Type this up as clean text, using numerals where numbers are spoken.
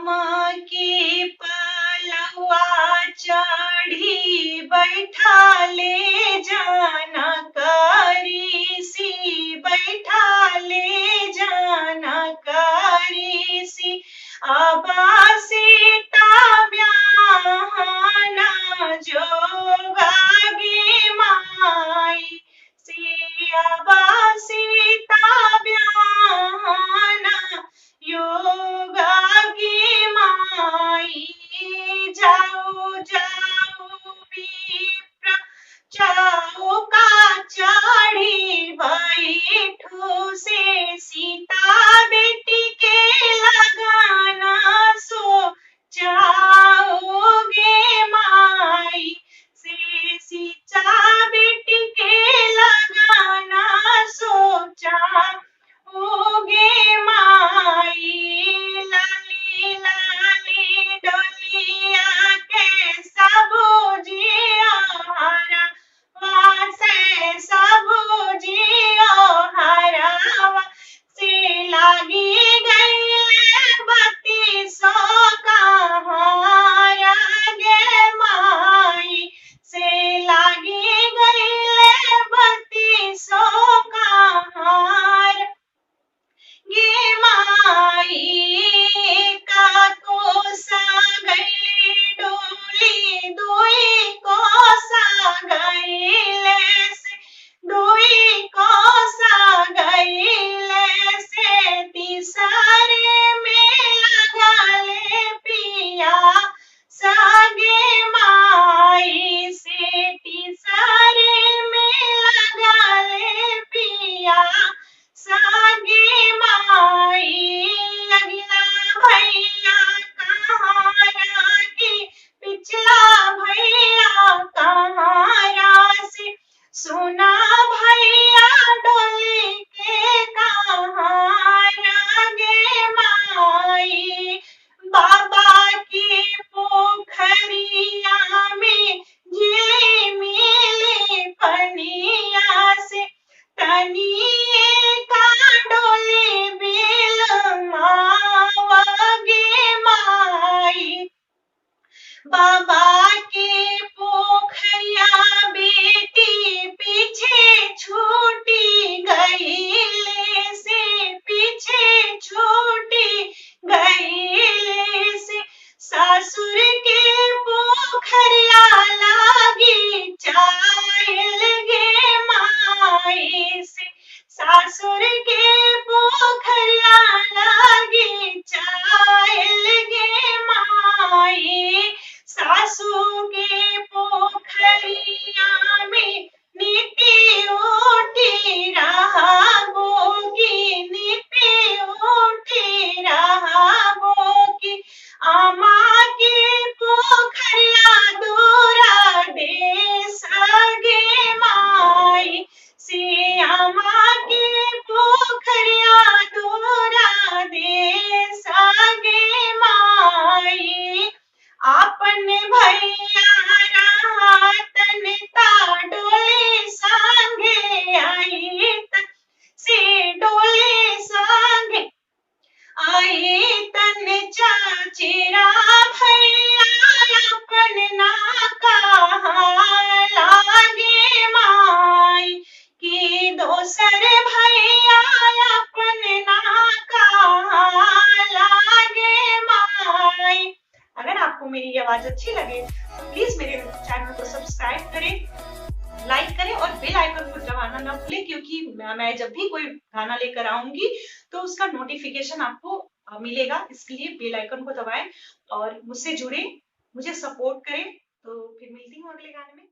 आमा के पलवा चढ़ी बैठा ले जाना करी सी, बैठा ले जाना करी सी। आबा सीता ब्याहना जोगागी माई, सियाबा सीता ब्याहना योगागी माई। जाओ जाओ विप्र चौका चढ़ी बैठो से, सीता बेटी के लगाना सो जाओगे माई, से सीता बेटी के लगाना सोचा होगे माई। लाली लाली डोलिया के सबो जियो हरा वासे, सबो जियो हरावा से। लागी गई बत्ती सो कहारा गे माई, से लागी गई बत्ती सो कहार गे माई। का कोसा गई डोली दुई कोसा गईले से, दुई कोसा गईले से। तीसरे में लगा ले पिया सागे माई, से तीसरे में लगा ले पिया सागे माई। अगला भैया कहाँ रागी, पिछला भैया कहाँ राशि, सोना भैया डोली के कहाँ रागे माई। बाबा की पोखरिया में झिली मिली पनिया से, तनिए का डोली बिल मावगे माई। बाबा के पोखरिया बेटी पीछे छूटी गईले से, पीछे छूटी गईले से। सासुर के पोखरिया लागी चाइल गे माई, से सासुर के पोखरिया लागी चाइल गे माई। सासू के पोखरिया में नीति उठी रहा बोगी, नीति उठी रहा बोगी। आमा के पोखरिया दूरा देश गे माई, से आमा के पोखरिया दूरा देश गे माई। आपन भैया रातन ता डोली संगे आई, से डोली संगे आई तन चाचेरा भैया अपन ना कहा लागे माई, कि दोसर भैया अपन ना कहा लागे माई। अगर आपको मेरी ये आवाज अच्छी लगे तो प्लीज मेरे चैनल को सब्सक्राइब करें, लाइक करें और बेल आइकन को दबाना ना भूलें, क्योंकि मैं जब भी कोई गाना लेकर आऊंगी तो उसका नोटिफिकेशन आपको मिलेगा। इसलिए बेल आइकन को दबाएं और मुझसे जुड़े, मुझे सपोर्ट करें। तो फिर मिलती हूँ अगले गाने में।